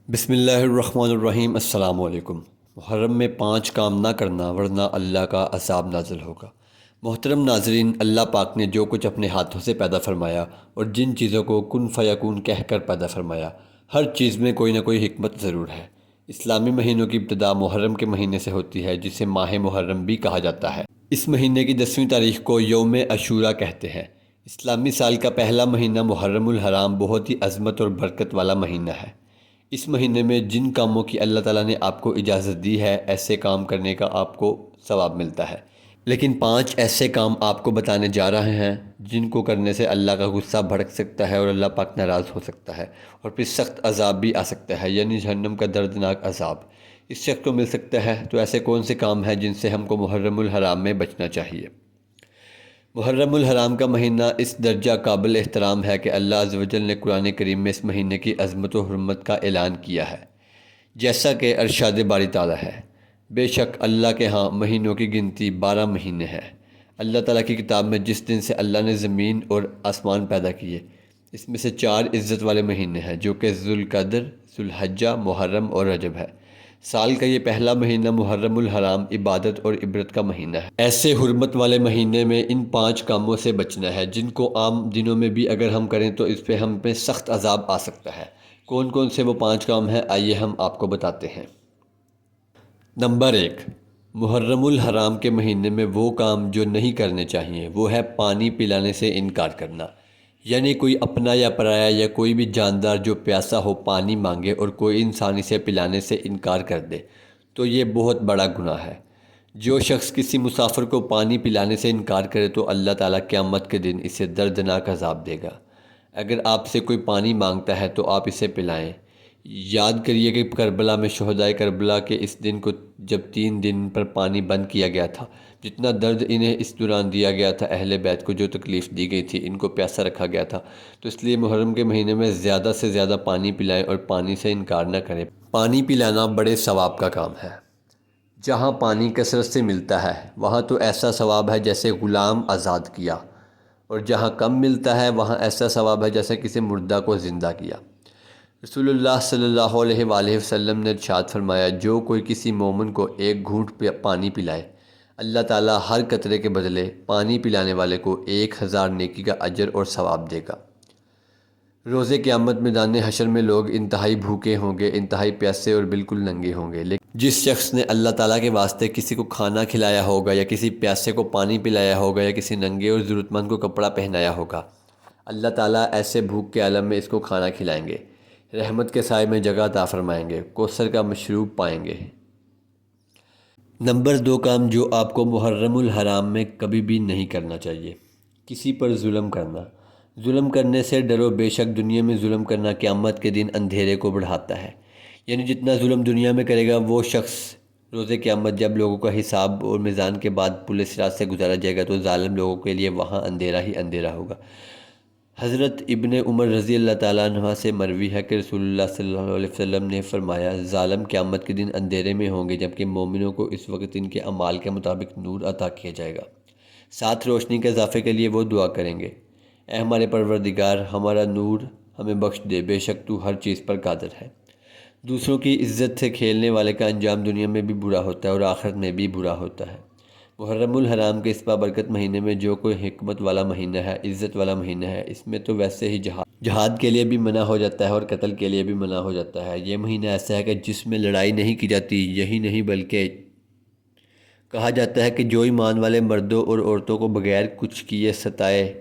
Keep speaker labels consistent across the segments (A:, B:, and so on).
A: بسم اللہ الرحمن الرحیم۔ السلام علیکم۔ محرم میں 5 کام نہ کرنا ورنہ اللہ کا عذاب نازل ہوگا۔ محترم ناظرین، اللہ پاک نے جو کچھ اپنے ہاتھوں سے پیدا فرمایا اور جن چیزوں کو کن فیکون کہہ کر پیدا فرمایا، ہر چیز میں کوئی نہ کوئی حکمت ضرور ہے۔ اسلامی مہینوں کی ابتدا محرم کے مہینے سے ہوتی ہے، جسے ماہ محرم بھی کہا جاتا ہے۔ اس مہینے کی 10ویں تاریخ کو یوم عاشوراء کہتے ہیں۔ اسلامی سال کا پہلا مہینہ محرم الحرام بہت ہی عظمت اور برکت والا مہینہ ہے۔ اس مہینے میں جن کاموں کی اللہ تعالیٰ نے آپ کو اجازت دی ہے، ایسے کام کرنے کا آپ کو ثواب ملتا ہے۔ لیکن 5 ایسے کام آپ کو بتانے جا رہے ہیں جن کو کرنے سے اللہ کا غصہ بھڑک سکتا ہے اور اللہ پاک ناراض ہو سکتا ہے، اور پھر سخت عذاب بھی آ سکتا ہے، یعنی جہنم کا دردناک عذاب اس شخص کو مل سکتا ہے۔ تو ایسے کون سے کام ہیں جن سے ہم کو محرم الحرام میں بچنا چاہیے؟ محرم الحرام کا مہینہ اس درجہ قابل احترام ہے کہ اللہ عز و جل نے قرآن کریم میں اس مہینے کی عظمت و حرمت کا اعلان کیا ہے، جیسا کہ ارشاد باری تعالیٰ ہے، بے شک اللہ کے ہاں مہینوں کی گنتی 12 مہینے ہے۔ اللہ تعالیٰ کی کتاب میں جس دن سے اللہ نے زمین اور آسمان پیدا کیے، اس میں سے 4 عزت والے مہینے ہیں، جو کہ ذوالقعدہ، ذوالحجہ، محرم اور رجب ہے۔ سال کا یہ پہلا مہینہ محرم الحرام عبادت اور عبرت کا مہینہ ہے۔ ایسے حرمت والے مہینے میں ان 5 کاموں سے بچنا ہے جن کو عام دنوں میں بھی اگر ہم کریں تو اس پہ ہم پہ سخت عذاب آ سکتا ہے۔ کون کون سے وہ 5 کام ہیں، آئیے ہم آپ کو بتاتے ہیں۔ نمبر 1، محرم الحرام کے مہینے میں وہ کام جو نہیں کرنے چاہیے وہ ہے پانی پلانے سے انکار کرنا۔ یعنی کوئی اپنا یا پرایا یا کوئی بھی جاندار جو پیاسا ہو پانی مانگے اور کوئی انسان اسے پلانے سے انکار کر دے تو یہ بہت بڑا گناہ ہے۔ جو شخص کسی مسافر کو پانی پلانے سے انکار کرے تو اللہ تعالیٰ قیامت کے دن اسے دردناک عذاب دے گا۔ اگر آپ سے کوئی پانی مانگتا ہے تو آپ اسے پلائیں۔ یاد کریے کہ کربلا میں شہدائے کربلا کے اس دن کو جب 3 دن پر پانی بند کیا گیا تھا، جتنا درد انہیں اس دوران دیا گیا تھا، اہل بیت کو جو تکلیف دی گئی تھی، ان کو پیاسا رکھا گیا تھا، تو اس لیے محرم کے مہینے میں زیادہ سے زیادہ پانی پلائیں اور پانی سے انکار نہ کریں۔ پانی پلانا بڑے ثواب کا کام ہے۔ جہاں پانی کثرت سے ملتا ہے وہاں تو ایسا ثواب ہے جیسے غلام آزاد کیا، اور جہاں کم ملتا ہے وہاں ایسا ثواب ہے جیسے کسی مردہ کو زندہ کیا۔ رسول اللہ صلی اللہ علیہ وآلہ وسلم نے ارشاد فرمایا، جو کوئی کسی مومن کو 1 گھونٹ پانی پلائے، اللہ تعالیٰ ہر قطرے کے بدلے پانی پلانے والے کو 1000 نیکی کا اجر اور ثواب دے گا۔ روز قیامت میدان حشر میں لوگ انتہائی بھوکے ہوں گے، انتہائی پیاسے اور بالکل ننگے ہوں گے، لیکن جس شخص نے اللہ تعالیٰ کے واسطے کسی کو کھانا کھلایا ہوگا یا کسی پیاسے کو پانی پلایا ہوگا یا کسی ننگے اور ضرورت مند کو کپڑا پہنایا ہوگا، اللہ تعالیٰ ایسے بھوک کے عالم میں اس کو کھانا کھلائیں گے، رحمت کے سائے میں جگہ عطا فرمائیں گے، کوثر کا مشروب پائیں گے۔ نمبر 2 کام جو آپ کو محرم الحرام میں کبھی بھی نہیں کرنا چاہیے، کسی پر ظلم کرنا۔ ظلم کرنے سے ڈرو، بے شک دنیا میں ظلم کرنا قیامت کے دن اندھیرے کو بڑھاتا ہے۔ یعنی جتنا ظلم دنیا میں کرے گا وہ شخص روز قیامت جب لوگوں کا حساب اور میزان کے بعد پل صراط سے گزارا جائے گا تو ظالم لوگوں کے لیے وہاں اندھیرا ہی اندھیرا ہوگا۔ حضرت ابن عمر رضی اللہ تعالیٰ عنہ سے مروی ہے کہ رسول اللہ صلی اللہ علیہ وسلم نے فرمایا، ظالم قیامت کے دن اندھیرے میں ہوں گے جبکہ مومنوں کو اس وقت ان کے اعمال کے مطابق نور عطا کیا جائے گا، ساتھ روشنی کے اضافے کے لیے وہ دعا کریں گے، اے ہمارے پروردگار، ہمارا نور ہمیں بخش دے، بے شک تو ہر چیز پر قادر ہے۔ دوسروں کی عزت سے کھیلنے والے کا انجام دنیا میں بھی برا ہوتا ہے اور آخرت میں بھی برا ہوتا ہے۔ محرم الحرام کے اس بابرکت مہینے میں جو کوئی حکمت والا مہینہ ہے، عزت والا مہینہ ہے، اس میں تو ویسے ہی جہاد کے لیے بھی منع ہو جاتا ہے اور قتل کے لیے بھی منع ہو جاتا ہے۔ یہ مہینہ ایسا ہے کہ جس میں لڑائی نہیں کی جاتی، یہی نہیں بلکہ کہا جاتا ہے کہ جو ایمان والے مردوں اور عورتوں کو بغیر کچھ کیے ستائے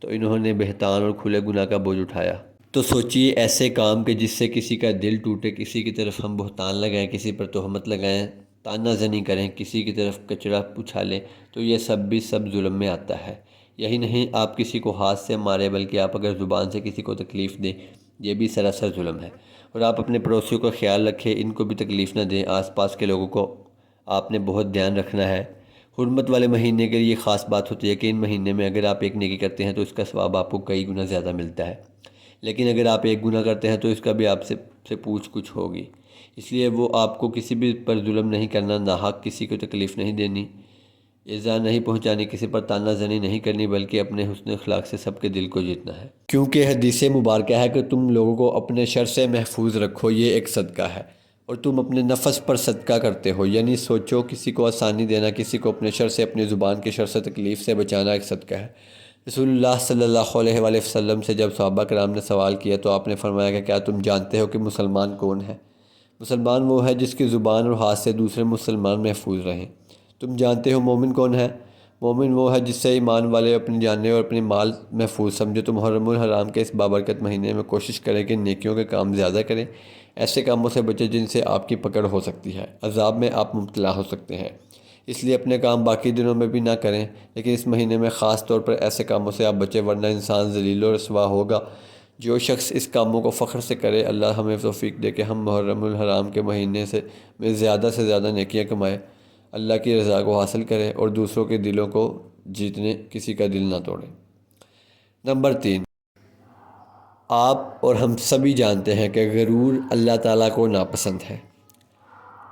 A: تو انہوں نے بہتان اور کھلے گناہ کا بوجھ اٹھایا۔ تو سوچئے ایسے کام کہ جس سے کسی کا دل ٹوٹے، کسی کی طرف ہم بہتان لگائیں، کسی پر تہمت لگائیں، تانا زنی کریں، کسی کی طرف کچرا اچھالیں، تو یہ سب بھی سب ظلم میں آتا ہے۔ یہی نہیں، آپ کسی کو ہاتھ سے مارے بلکہ آپ اگر زبان سے کسی کو تکلیف دیں، یہ بھی سراسر ظلم ہے۔ اور آپ اپنے پڑوسیوں کا خیال رکھیں، ان کو بھی تکلیف نہ دیں، آس پاس کے لوگوں کو آپ نے بہت دھیان رکھنا ہے۔ حرمت والے مہینے کے لیے خاص بات ہوتی ہے کہ ان مہینے میں اگر آپ ایک نیکی کرتے ہیں تو اس کا ثواب آپ کو کئی گنا زیادہ ملتا ہے، لیکن اگر آپ ایک گناہ کرتے ہیں تو اس کا بھی آپ سے پوچھ کچھ ہوگی۔ اس لیے وہ آپ کو کسی بھی پر ظلم نہیں کرنا، ناحق کسی کو تکلیف نہیں دینی۔ ایذا نہیں پہنچانی، کسی پر تانا زنی نہیں کرنی، بلکہ اپنے حسن اخلاق سے سب کے دل کو جیتنا ہے، کیونکہ حدیث مبارکہ ہے کہ تم لوگوں کو اپنے شر سے محفوظ رکھو، یہ ایک صدقہ ہے، اور تم اپنے نفس پر صدقہ کرتے ہو، یعنی سوچو کسی کو آسانی دینا، کسی کو اپنے شر سے، اپنی زبان کے شر سے، تکلیف سے بچانا ایک صدقہ ہے۔ رسول اللہ صلی اللہ علیہ وآلہ وسلم سے جب صحابہ کرام نے سوال کیا تو آپ نے فرمایا کہ کیا تم جانتے ہو کہ مسلمان کون ہے؟ مسلمان وہ ہے جس کی زبان اور ہاتھ سے دوسرے مسلمان محفوظ رہیں۔ تم جانتے ہو مومن کون ہے؟ مومن وہ ہے جس سے ایمان والے اپنی جانیں اور اپنی مال محفوظ سمجھے۔ تو محرم الحرام کے اس بابرکت مہینے میں کوشش کریں کہ نیکیوں کے کام زیادہ کریں، ایسے کاموں سے بچیں جن سے آپ کی پکڑ ہو سکتی ہے، عذاب میں آپ مبتلا ہو سکتے ہیں، اس لیے اپنے کام باقی دنوں میں بھی نہ کریں، لیکن اس مہینے میں خاص طور پر ایسے کاموں سے آپ بچیں، ورنہ انسان ذلیل و رسوا ہوگا۔ جو شخص اس کاموں کو فخر سے کرے، اللہ ہمیں توفیق دے کہ ہم محرم الحرام کے مہینے میں زیادہ سے زیادہ نیکیاں کمائیں، اللہ کی رضا کو حاصل کریں اور دوسروں کے دلوں کو جیتنے کسی کا دل نہ توڑیں۔ نمبر 3، آپ اور ہم سبھی جانتے ہیں کہ غرور اللہ تعالیٰ کو ناپسند ہے۔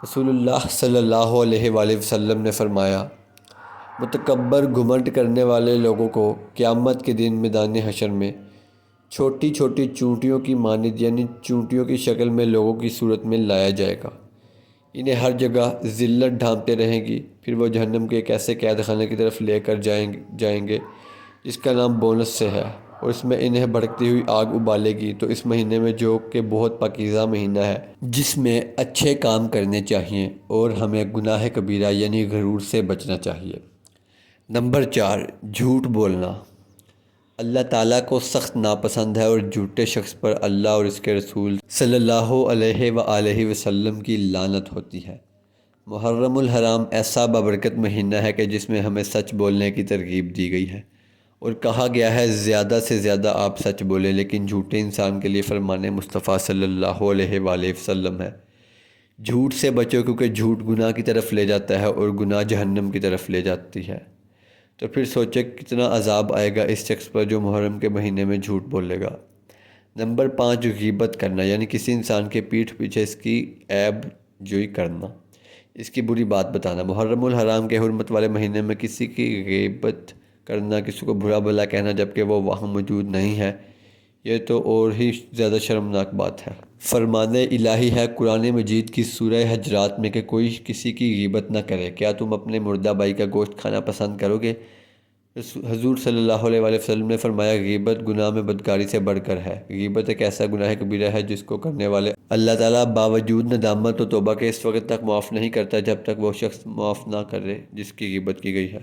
A: رسول اللہ صلی اللہ علیہ وآلہ وسلم نے فرمایا، متکبر گھمنڈ کرنے والے لوگوں کو قیامت کے دن میدان حشر میں چھوٹی چھوٹی چونٹیوں کی مانند، یعنی چونٹیوں کی شکل میں لوگوں کی صورت میں لایا جائے گا۔ انہیں ہر جگہ ذلت ڈھانپتے رہیں گی، پھر وہ جہنم کے ایک ایسے قید خانے کی طرف لے کر جائیں گے جس کا نام بونس سے ہے، اور اس میں انہیں بھڑکتی ہوئی آگ ابالے گی۔ تو اس مہینے میں، جو کہ بہت پاکیزہ مہینہ ہے، جس میں اچھے کام کرنے چاہیے اور ہمیں گناہ کبیرہ یعنی غرور سے بچنا چاہیے۔ نمبر 4، جھوٹ بولنا اللہ تعالیٰ کو سخت ناپسند ہے، اور جھوٹے شخص پر اللہ اور اس کے رسول صلی اللہ علیہ وآلہ وسلم کی لعنت ہوتی ہے۔ محرم الحرام ایسا بابرکت مہینہ ہے کہ جس میں ہمیں سچ بولنے کی ترغیب دی گئی ہے، اور کہا گیا ہے زیادہ سے زیادہ آپ سچ بولیں، لیکن جھوٹے انسان کے لیے فرمان مصطفیٰ صلی اللہ علیہ وآلہ وسلم ہے، جھوٹ سے بچو، کیونکہ جھوٹ گناہ کی طرف لے جاتا ہے اور گناہ جہنم کی طرف لے جاتی ہے۔ تو پھر سوچے کتنا عذاب آئے گا اس شخص پر جو محرم کے مہینے میں جھوٹ بولے گا۔ نمبر 5، غیبت کرنا، یعنی کسی انسان کے پیٹھ پیچھے اس کی عیب جوئی کرنا، اس کی بری بات بتانا۔ محرم الحرام کے حرمت والے مہینے میں کسی کی غیبت کرنا، کسی کو برا بھلا کہنا جبکہ وہ وہاں موجود نہیں ہے، یہ تو اور ہی زیادہ شرمناک بات ہے۔ فرمان الہی ہے قرآن مجید کی سورہ حجرات میں کہ کوئی کسی کی غیبت نہ کرے۔ کیا تم اپنے مردہ بھائی کا گوشت کھانا پسند کرو گے؟ حضور صلی اللہ علیہ وآلہ وسلم نے فرمایا، غیبت گناہ میں بدکاری سے بڑھ کر ہے۔ غیبت ایک ایسا گناہ کبیرہ ہے جس کو کرنے والے اللہ تعالیٰ باوجود ندامت و توبہ کے اس وقت تک معاف نہیں کرتا جب تک وہ شخص معاف نہ کرے جس کی غیبت کی گئی ہے۔